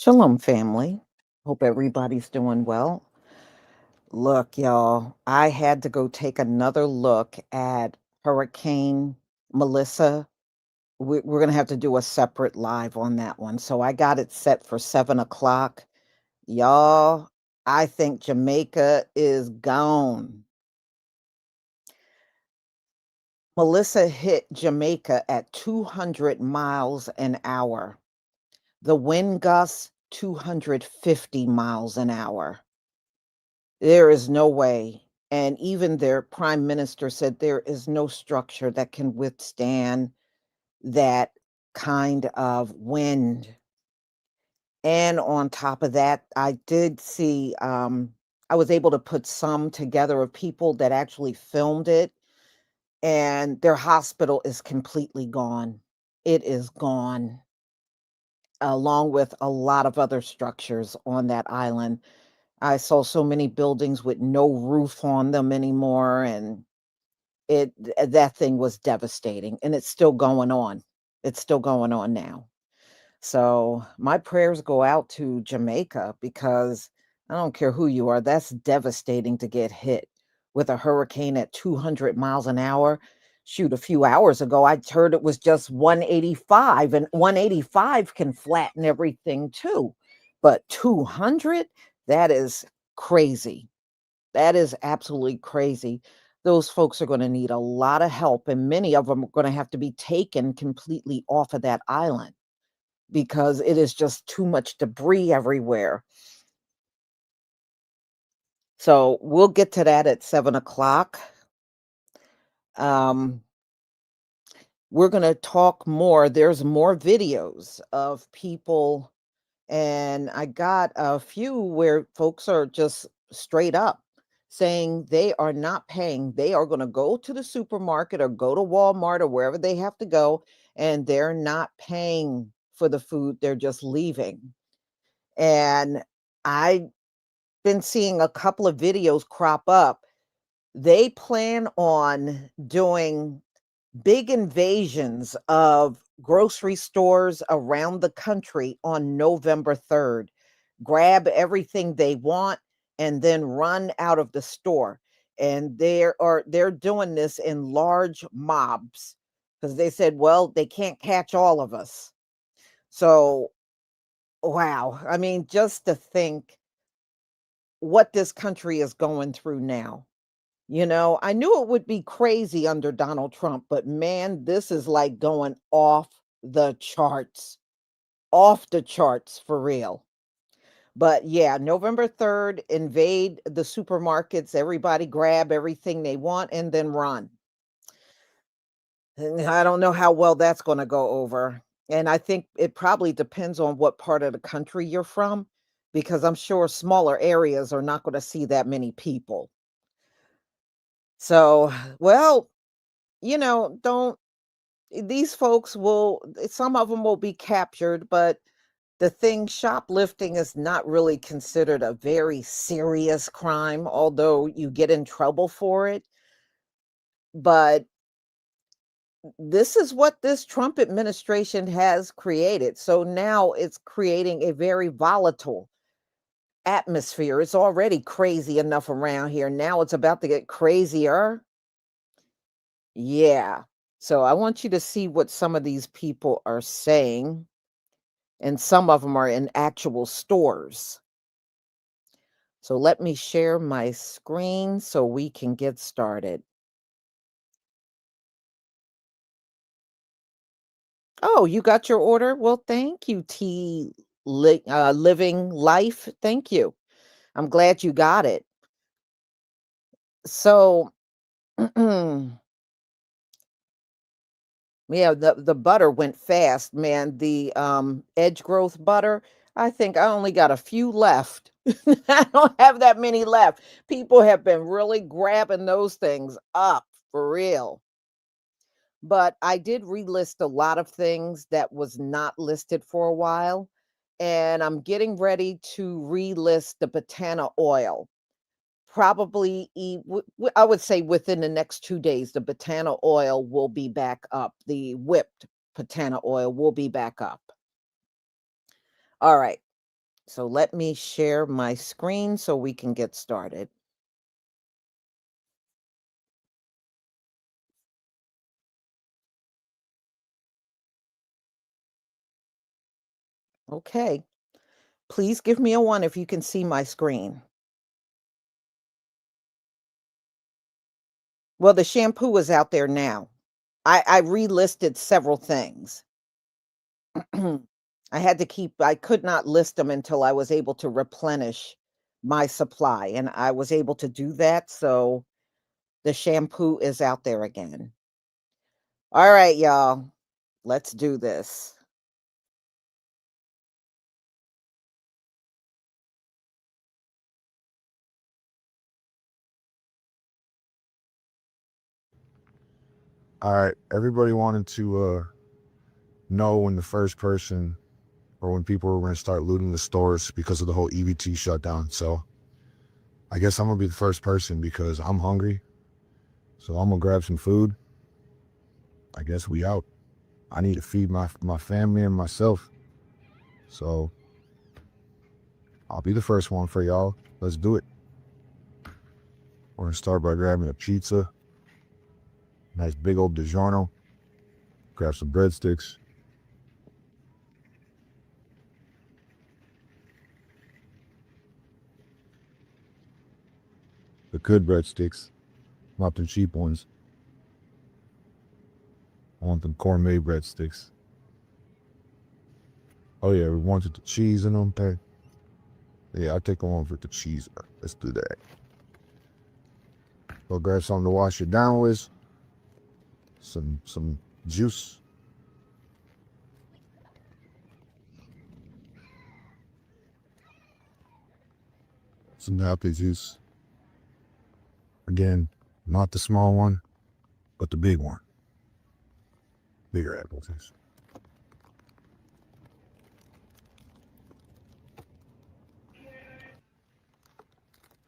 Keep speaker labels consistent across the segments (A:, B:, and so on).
A: Shalom, family. Hope everybody's doing well. Look, y'all, I had to go take another look at Hurricane Melissa. We're going to have to do a separate live on that one. So I got it set for 7 o'clock. Y'all, I think Jamaica is gone. Melissa hit Jamaica at 200 miles an hour. The wind gusts, 250 miles an hour. There is no way. And even their prime minister said there is no structure that can withstand that kind of wind. And on top of that, I did see, I was able to put some together of people that actually filmed it, and their hospital is completely gone. It is gone, along with a lot of other structures on that island. I saw so many buildings with no roof on them anymore, and that thing was devastating, and it's still going on. It's still going on now. So, my prayers go out to Jamaica because I don't care who you are, that's devastating to get hit with a hurricane at 200 miles an hour. Shoot, a few hours ago, I heard it was just 185, and 185 can flatten everything too. But 200, that is crazy. That is absolutely crazy. Those folks are gonna need a lot of help, and many of them are gonna have to be taken completely off of that island because it is just too much debris everywhere. So, we'll get to that at 7 o'clock. Um, we're gonna talk more. There's more videos of people, and I got a few where folks are just straight up saying they are not paying. They are going to go to the supermarket or go to Walmart or wherever they have to go, and they're not paying for the food. They're just leaving. And I've been seeing a couple of videos crop up. They plan on doing big invasions of grocery stores around the country on November 3rd. Grab everything they want and then run out of the store. And they're doing this in large mobs because they said, well, they can't catch all of us. So, wow. I mean, just to think what this country is going through now. I knew it would be crazy under Donald Trump, but man, this is like going off the charts for real. But yeah, November 3rd, invade the supermarkets, everybody grab everything they want and then run. And I don't know how well that's going to go over. And I think it probably depends on what part of the country you're from, because I'm sure smaller areas are not going to see that many people. So, well, don't these folks will some of them will be captured, but the thing shoplifting is not really considered a very serious crime, although you get in trouble for it. But this is what this Trump administration has created. So now it's creating a very volatile atmosphere. It's already crazy enough around here. Now it's about to get crazier. Yeah. So I want you to see what some of these people are saying, and some of them are in actual stores. So let me share my screen so we can get started. Oh, you got your order? Well, thank you, Living Life. Thank you. I'm glad you got it. So, yeah, the butter went fast, man. The edge growth butter, I think I only got a few left. I don't have that many left. People have been really grabbing those things up for real. But I did relist a lot of things that was not listed for a while, and I'm getting ready to relist the Botana oil. Probably, I would say within the next 2 days, the Botana oil will be back up. The whipped Botana oil will be back up. All right. so let me share my screen so we can get started. Okay. Please give me a 1 if you can see my screen. Well, the shampoo is out there now. I relisted several things. I could not list them until I was able to replenish my supply, and I was able to do that, so the shampoo is out there again. All right, y'all. Let's do this.
B: All right, everybody wanted to know when the first person or when people were going to start looting the stores because of the whole EBT shutdown. So I guess I'm going to be the first person because I'm hungry. So I'm going to grab some food. I guess we out. I need to feed my family and myself. So I'll be the first one for y'all. Let's do it. We're going to start by grabbing a pizza. Nice big old DiGiorno. Grab some breadsticks. The good breadsticks, not the cheap ones. I want them gourmet breadsticks. Oh yeah, we wanted the cheese in them. Okay. Yeah, I'll take the one with the cheese. Let's do that. Go grab something to wash it down with. Some juice. Some apple juice. Again, not the small one, but the big one. Bigger apple juice.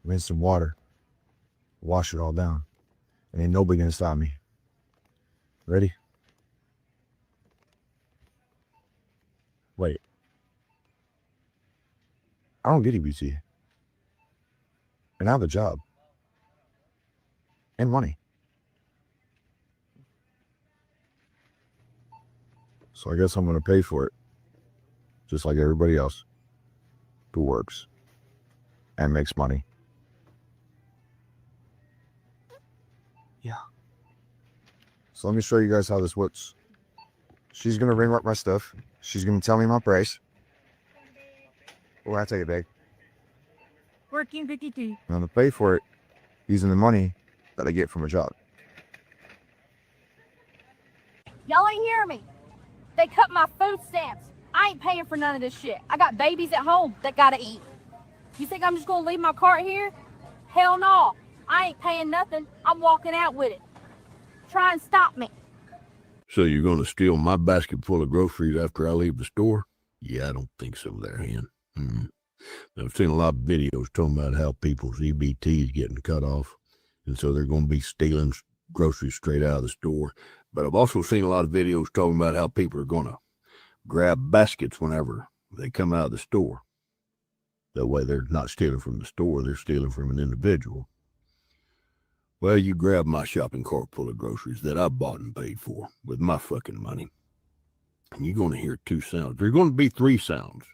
B: Rinse some water. Wash it all down. And ain't nobody gonna stop me. Ready? Wait. I don't get EBT. And I have a job. And money. So I guess I'm gonna pay for it. Just like everybody else who works and makes money. Yeah. So let me show you guys how this works. She's gonna ring up my stuff. She's gonna tell me my price. Oh, I take it back.
C: 14.52.
B: I'm gonna pay for it using the money that I get from a job.
C: Y'all ain't hearing me. They cut my food stamps. I ain't paying for none of this shit. I got babies at home that gotta eat. You think I'm just gonna leave my cart here? Hell no. I ain't paying nothing. I'm walking out with it. Try and stop me.
D: So you're going to steal my basket full of groceries after I leave the store? Yeah, I don't think so there, Hen. I've seen a lot of videos talking about how people's EBT is getting cut off, and so they're going to be stealing groceries straight out of the store. But I've also seen a lot of videos talking about how people are going to grab baskets whenever they come out of the store. That way they're not stealing from the store, they're stealing from an individual. Well, you grab my shopping cart full of groceries that I bought and paid for with my fucking money. And you're going to hear two sounds. There's going to be three sounds.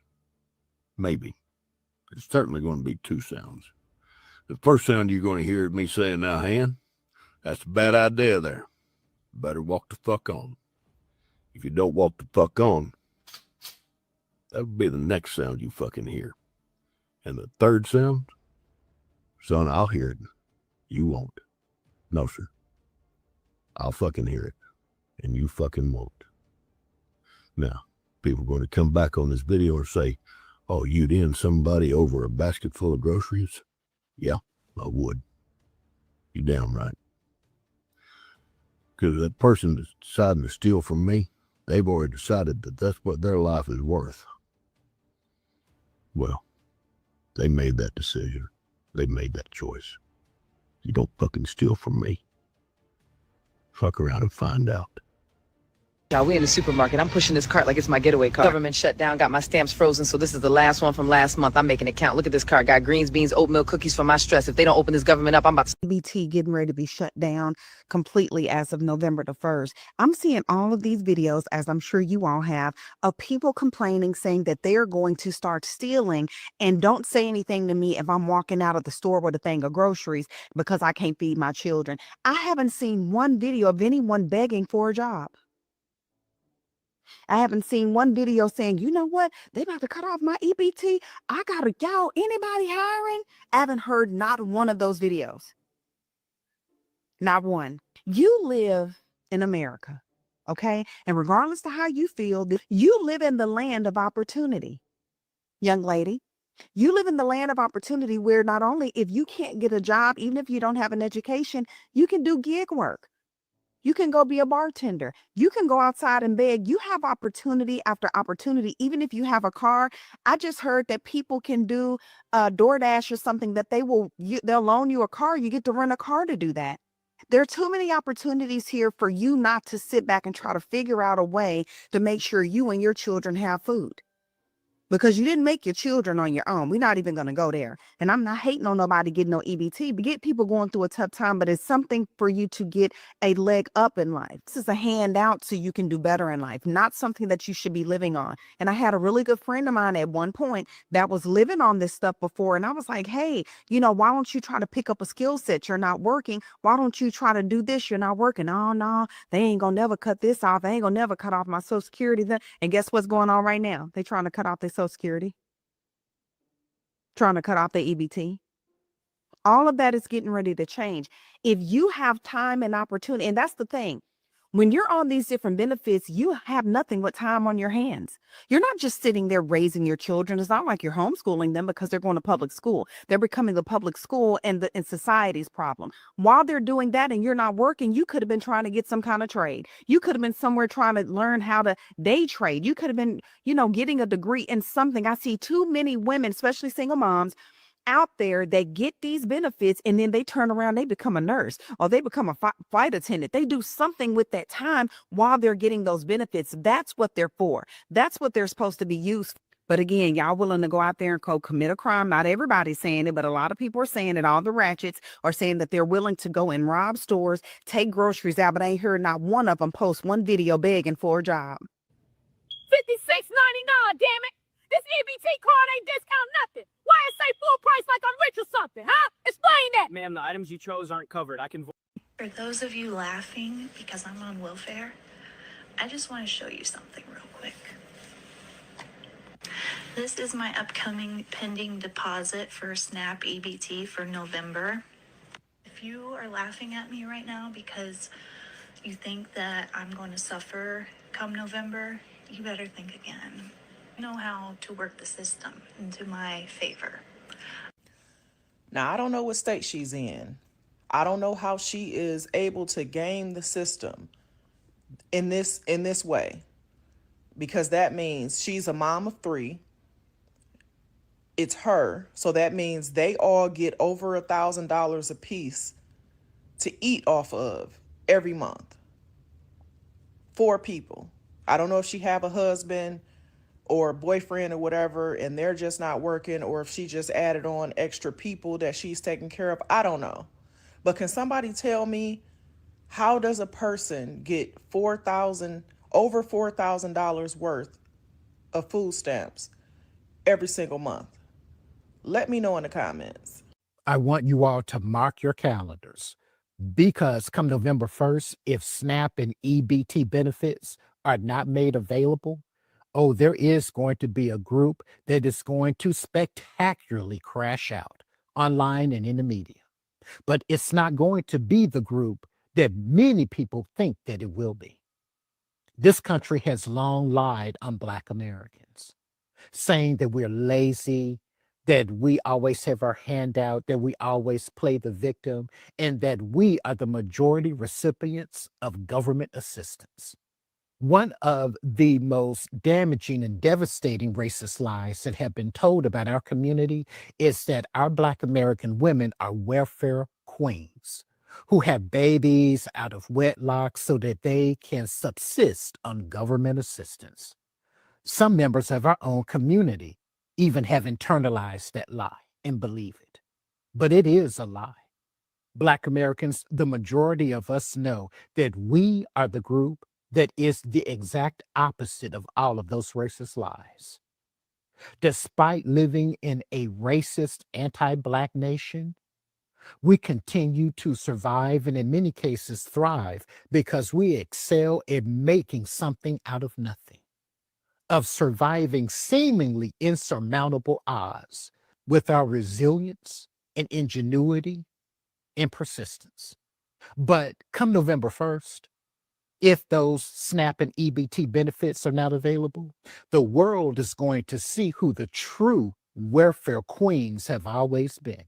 D: Maybe. It's certainly going to be two sounds. The first sound you're going to hear is me saying, now, Han, that's a bad idea there. Better walk the fuck on. If you don't walk the fuck on, that would be the next sound you fucking hear. And the third sound, son, I'll hear it. You won't. No, sir. I'll fucking hear it. And you fucking won't. Now, people are going to come back on this video and say, oh, you'd end somebody over a basket full of groceries? Yeah, I would. You damn right. Because that person that's deciding to steal from me, they've already decided that that's what their life is worth. Well, they made that decision. They made that choice. You don't fucking steal from me. Fuck around and find out.
E: Y'all, we in the supermarket. I'm pushing this cart like it's my getaway cart. Government shut down, got my stamps frozen, so this is the last one from last month. I'm making it count. Look at this cart. Got greens, beans, oatmeal, cookies for my stress. If they don't open this government up, I'm about to...
F: EBT getting ready to be shut down completely as of November the 1st. I'm seeing all of these videos, as I'm sure you all have, of people complaining, saying that they're going to start stealing, and don't say anything to me if I'm walking out of the store with a thing of groceries because I can't feed my children. I haven't seen one video of anyone begging for a job. I haven't seen one video saying, you know what, they about to cut off my EBT. I gotta go. Anybody hiring? I haven't heard not one of those videos. Not one. You live in America, okay? And regardless of how you feel, you live in the land of opportunity. Young lady, you live in the land of opportunity where not only if you can't get a job, even if you don't have an education, you can do gig work. You can go be a bartender. You can go outside and beg. You have opportunity after opportunity, even if you have a car. I just heard that people can do DoorDash or something that they'll loan you a car. You get to rent a car to do that. There are too many opportunities here for you not to sit back and try to figure out a way to make sure you and your children have food. Because you didn't make your children on your own. We're not even going to go there. And I'm not hating on nobody getting no EBT, but get people going through a tough time, but it's something for you to get a leg up in life. This is a handout so you can do better in life, not something that you should be living on. And I had a really good friend of mine at one point that was living on this stuff before. And I was like, hey, why don't you try to pick up a skill set? You're not working. Why don't you try to do this? You're not working. Oh, no, they ain't going to never cut this off. They ain't going to never cut off my Social Security. And guess what's going on right now? They trying to cut off their Social Security, trying to cut off their EBT. All of that is getting ready to change. If you have time and opportunity, and that's the thing, when you're on these different benefits, you have nothing but time on your hands. You're not just sitting there raising your children. It's not like you're homeschooling them because they're going to public school. They're becoming the public school and society's problem. While they're doing that and you're not working, you could have been trying to get some kind of trade. You could have been somewhere trying to learn how to day trade. You could have been, getting a degree in something. I see too many women, especially single moms, out there that get these benefits and then they turn around, they become a nurse or they become a flight attendant. They do something with that time while they're getting those benefits. That's what they're for. That's what they're supposed to be used for. But again, y'all willing to go out there and commit a crime. Not everybody's saying it, but a lot of people are saying it. All the ratchets are saying that they're willing to go and rob stores, take groceries out, but I ain't heard not one of them post one video begging for a job.
C: $56.99, damn it. This EBT card ain't discount nothing. Why it say full price like I'm rich or something, huh? Explain that.
G: Ma'am, the items you chose aren't covered. I can...
H: For those of you laughing because I'm on welfare, I just want to show you something real quick. This is my upcoming pending deposit for SNAP EBT for November. If you are laughing at me right now because you think that I'm going to suffer come November, you better think again. Know how to work the system into my favor.
I: Now, I don't know what state she's in. I don't know how she is able to game the system in this way, because that means she's a mom of 3. It's her, so that means they all get over $1,000 a piece to eat off of every month. 4 people. I don't know if she have a husband or boyfriend or whatever, and they're just not working, or if she just added on extra people that she's taking care of. I don't know. But can somebody tell me, how does a person get over $4,000 worth of food stamps every single month? Let me know in the comments.
J: I want you all to mark your calendars, because come November 1st, if SNAP and EBT benefits are not made available, there is going to be a group that is going to spectacularly crash out online and in the media. But it's not going to be the group that many people think that it will be. This country has long lied on Black Americans, saying that we're lazy, that we always have our hand out, that we always play the victim, and that we are the majority recipients of government assistance. One of the most damaging and devastating racist lies that have been told about our community is that our Black American women are welfare queens. who have babies out of wedlock so that they can subsist on government assistance. Some members of our own community even have internalized that lie and believe it. But it is a lie. Black Americans, the majority of us know that we are the group that is the exact opposite of all of those racist lies. Despite living in a racist, anti-Black nation, we continue to survive and in many cases thrive because we excel at making something out of nothing, of surviving seemingly insurmountable odds with our resilience and ingenuity and persistence. But come November 1st, if those SNAP and EBT benefits are not available, the world is going to see who the true welfare queens have always been.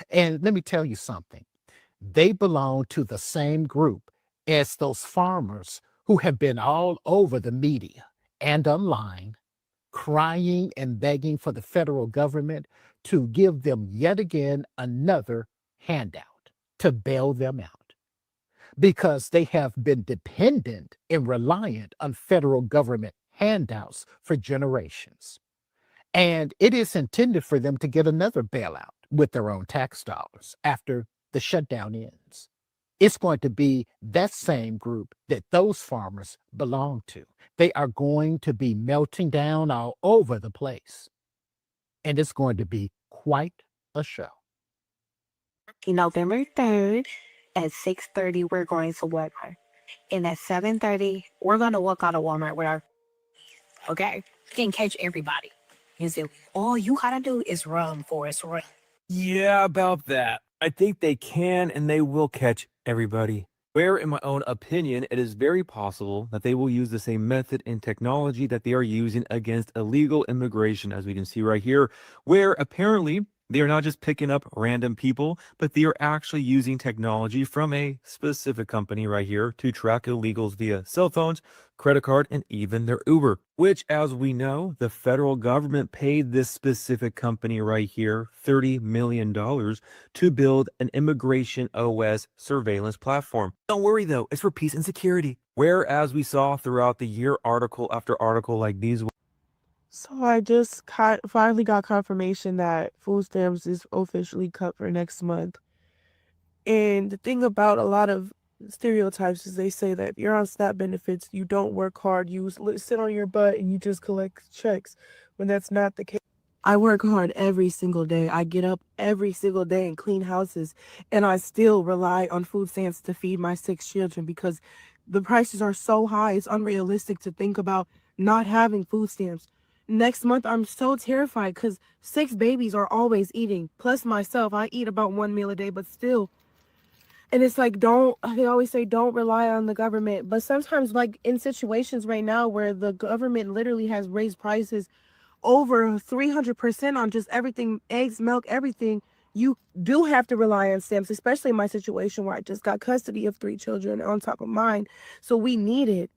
J: And let me tell you something. They belong to the same group as those farmers who have been all over the media and online crying and begging for the federal government to give them yet again another handout to bail them out because they have been dependent and reliant on federal government handouts for generations. And it is intended for them to get another bailout with their own tax dollars after the shutdown ends. It's going to be that same group that those farmers belong to. They are going to be melting down all over the place. And it's going to be quite a show.
F: November 3rd at 6:30, we're going to Walmart. And at 7:30, we're going to walk out of Walmart with our, okay? You can catch everybody. You see, all you gotta do is run, Forrest, run.
G: Yeah, about that. I think they can and they will catch everybody. Where, in my own opinion, it is very possible that they will use the same method and technology that they are using against illegal immigration, as we can see right here, where apparently they are not just picking up random people, but they are actually using technology from a specific company right here to track illegals via cell phones, credit card, and even their Uber, which, as we know, the federal government paid this specific company right here $30 million to build an immigration OS surveillance platform. Don't worry though, it's for peace and security. Whereas we saw throughout the year article after article like these.
K: So I just finally got confirmation that food stamps is officially cut for next month. And the thing about a lot of stereotypes is they say that if you're on SNAP benefits, you don't work hard, you sit on your butt and you just collect checks, when that's not the case. I work hard every single day. I get up every single day and clean houses, and I still rely on food stamps to feed my 6 children because the prices are so high. It's unrealistic to think about not having food stamps. Next month, I'm so terrified because 6 babies are always eating. Plus myself, I eat about 1 meal a day, but still. And it's like, they always say don't rely on the government. But sometimes, like in situations right now where the government literally has raised prices over 300% on just everything, eggs, milk, everything, you do have to rely on stamps, especially in my situation where I just got custody of 3 children on top of mine. So we need it.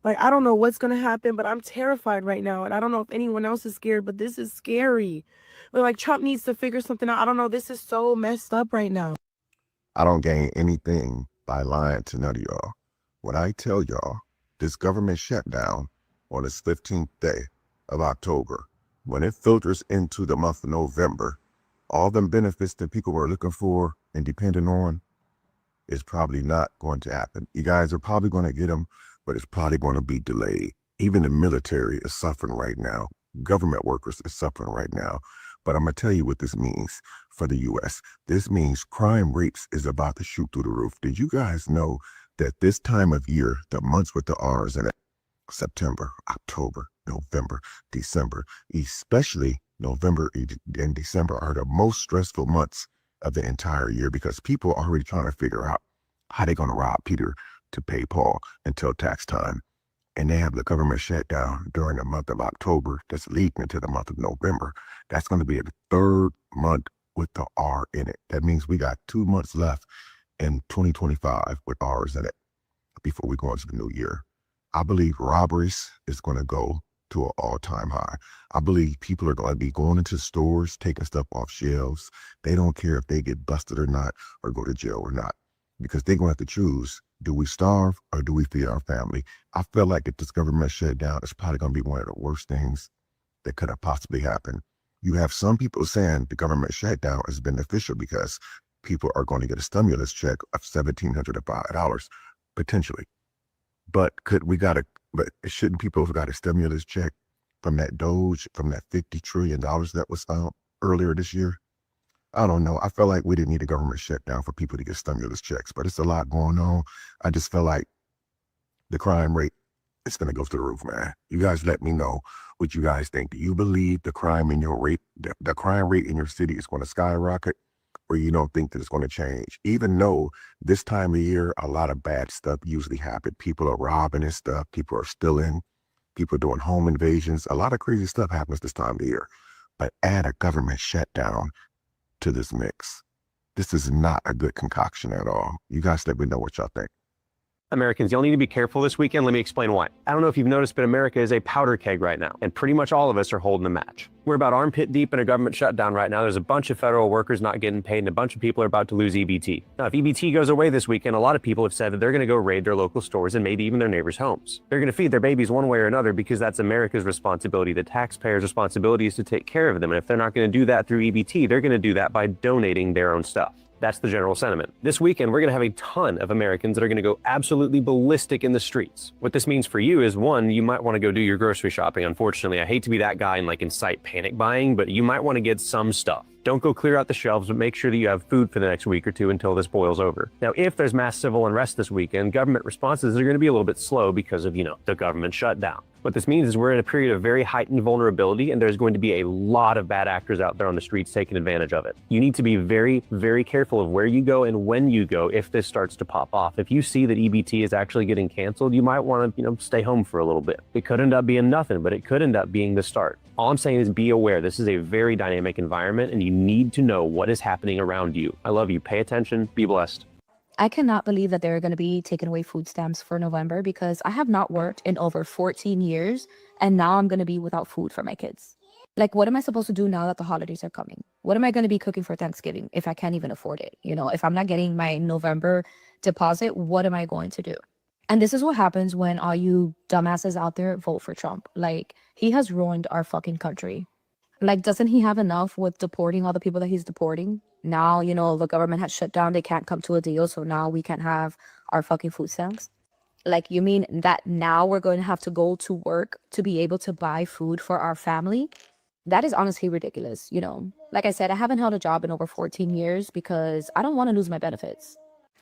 K: Like, I don't know what's going to happen, but I'm terrified right now. And I don't know if anyone else is scared, but this is scary. Like, Trump needs to figure something out. I don't know. This is so messed up right now.
B: I don't gain anything by lying to none of y'all. When I tell y'all this government shutdown on this 15th day of October, when it filters into the month of November, all them benefits that people were looking for and depending on is probably not going to happen. You guys are probably going to get them, but it's probably going to be delayed. Even the military is suffering right now. Government workers are suffering right now. But I'm going to tell you what this means for the U.S. This means crime rates is about to shoot through the roof. Did you guys know that this time of year, the months with the R's in it, September, October, November, December, especially November and December are the most stressful months of the entire year because people are already trying to figure out how they're going to rob Peter to pay Paul until tax time. And they have the government shutdown during the month of October that's leading into the month of November. That's going to be the 3rd month with the R in it. That means we got 2 months left in 2025 with R's in it before we go into the new year. I believe robberies is going to go to an all-time high. I believe people are going to be going into stores, taking stuff off shelves. They don't care if they get busted or not, or go to jail or not. because they're going to have to choose, do we starve or do we feed our family? I feel like if this government shutdown, it's probably going to be one of the worst things that could have possibly happened. You have some people saying the government shutdown is beneficial because people are going to get a stimulus check of $1,705 potentially. But shouldn't people have got a stimulus check from that Doge, from that $50 trillion that was earlier this year? I don't know. I feel like we didn't need a government shutdown for people to get stimulus checks, but it's a lot going on. I just feel like the crime rate is going to go through the roof, man. You guys let me know what you guys think. Do you believe the crime rate in your city is going to skyrocket, or you don't think that it's going to change? Even though this time of year, a lot of bad stuff usually happens. People are robbing and stuff. People are stealing. People are doing home invasions. A lot of crazy stuff happens this time of year. But add a government shutdown to this mix. This is not a good concoction at all. You guys let me know what y'all think.
L: Americans, you'll need to be careful this weekend. Let me explain why. I don't know if you've noticed, but America is a powder keg right now, and pretty much all of us are holding a match. We're about armpit deep in a government shutdown right now. There's a bunch of federal workers not getting paid, and a bunch of people are about to lose EBT. Now, if EBT goes away this weekend, a lot of people have said that they're going to go raid their local stores and maybe even their neighbors' homes. They're going to feed their babies one way or another because that's America's responsibility. The taxpayers' responsibility is to take care of them, and if they're not going to do that through EBT, they're going to do that by donating their own stuff. That's the general sentiment. This weekend, we're going to have a ton of Americans that are going to go absolutely ballistic in the streets. What this means for you is, one, you might want to go do your grocery shopping. Unfortunately, I hate to be that guy and incite panic buying, but you might want to get some stuff. Don't go clear out the shelves, but make sure that you have food for the next week or two until this boils over. Now, if there's mass civil unrest this weekend, government responses are going to be a little bit slow because of, the government shutdown. What this means is we're in a period of very heightened vulnerability, and there's going to be a lot of bad actors out there on the streets taking advantage of it. You need to be very, very careful of where you go and when you go if this starts to pop off. If you see that EBT is actually getting canceled, you might want to, stay home for a little bit. It could end up being nothing, but it could end up being the start. All I'm saying is be aware. This is a very dynamic environment, and you need to know what is happening around you. I love you. Pay attention. Be blessed.
M: I cannot believe that they're going to be taking away food stamps for November because I have not worked in over 14 years and now I'm going to be without food for my kids. What am I supposed to do now that the holidays are coming? What am I going to be cooking for Thanksgiving if I can't even afford it? If I'm not getting my November deposit, what am I going to do? And this is what happens when all you dumbasses out there vote for Trump. He has ruined our fucking country. Doesn't he have enough with deporting all the people that he's deporting? Now, the government has shut down. They can't come to a deal. So now we can't have our fucking food stamps. You mean that now we're going to have to go to work to be able to buy food for our family? That is honestly ridiculous. Like I said, I haven't held a job in over 14 years because I don't want to lose my benefits.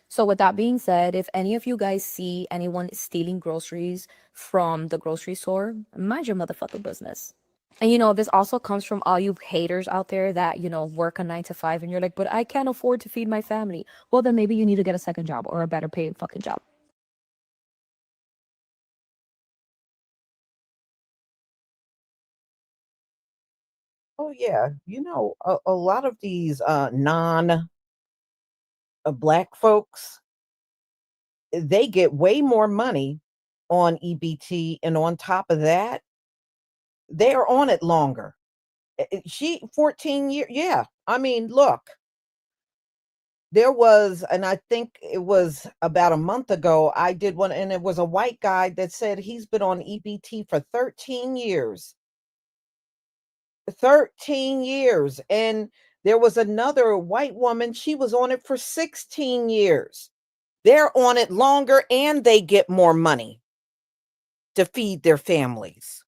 M: So with that being said, if any of you guys see anyone stealing groceries from the grocery store, mind your motherfucking business. And this also comes from all you haters out there that, work a 9 to 5 and you're like, but I can't afford to feed my family. Well, then maybe you need to get a second job or a better paying fucking job.
A: Oh yeah, a lot of these non black folks, they get way more money on EBT, and on top of that, they are on it longer. She 14 years, yeah. I mean, look, there was, and I think it was about a month ago, I did one, and it was a white guy that said he's been on EBT for 13 years. 13 years. And there was another white woman, she was on it for 16 years. They're on it longer and they get more money to feed their families.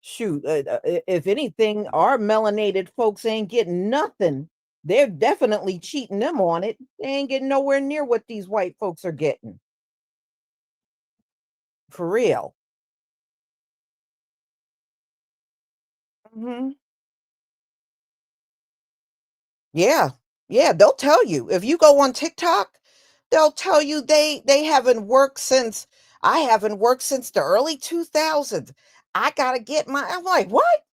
A: Shoot, if anything, our melanated folks ain't getting nothing. They're definitely cheating them on it. They ain't getting nowhere near what these white folks are getting. For real. Hmm. Yeah. Yeah, they'll tell you. If you go on TikTok, they'll tell you they haven't worked since I haven't worked since the early 2000s. I got to get my I'm like, "What?"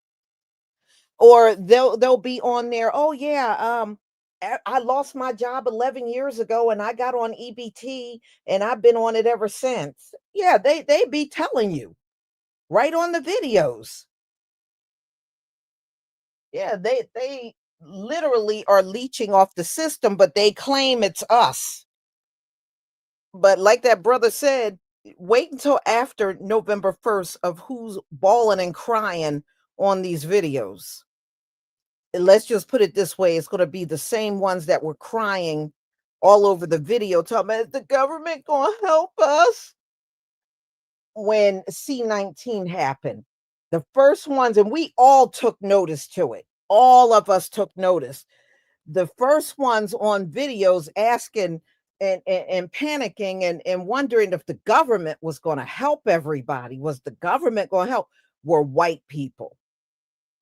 A: Or they'll be on there, "Oh yeah, I lost my job 11 years ago and I got on EBT and I've been on it ever since." Yeah, they be telling you right on the videos. Yeah, they literally are leeching off the system, but they claim it's us. But like that brother said, wait until after November 1st of who's bawling and crying on these videos. And let's just put it this way, it's going to be the same ones that were crying all over the video talking about, is the government going to help us? When C-19 happened, the first ones, and we all took notice to it. All of us took notice. The first ones on videos asking and panicking and wondering if the government was going to help everybody. Was the government going to help? Were white people.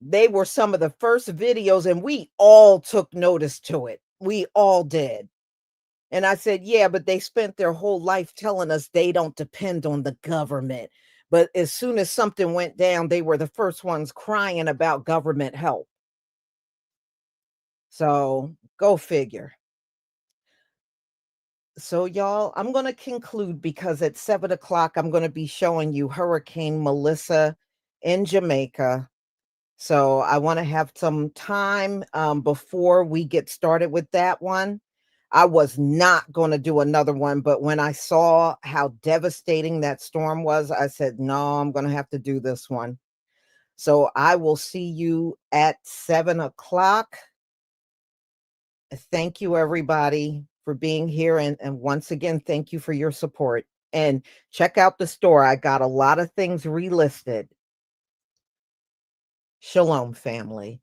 A: They were some of the first videos, and we all took notice to it. We all did. And I said, yeah, but they spent their whole life telling us they don't depend on the government. But as soon as something went down, they were the first ones crying about government help. So go figure. So y'all, I'm going to conclude because at 7 o'clock, I'm going to be showing you Hurricane Melissa in Jamaica. So I want to have some time before we get started with that one. I was not going to do another one, but when I saw how devastating that storm was, I said, no, I'm going to have to do this one. So I will see you at 7 o'clock. Thank you, everybody, for being here. And once again, thank you for your support. And check out the store. I got a lot of things relisted. Shalom, family.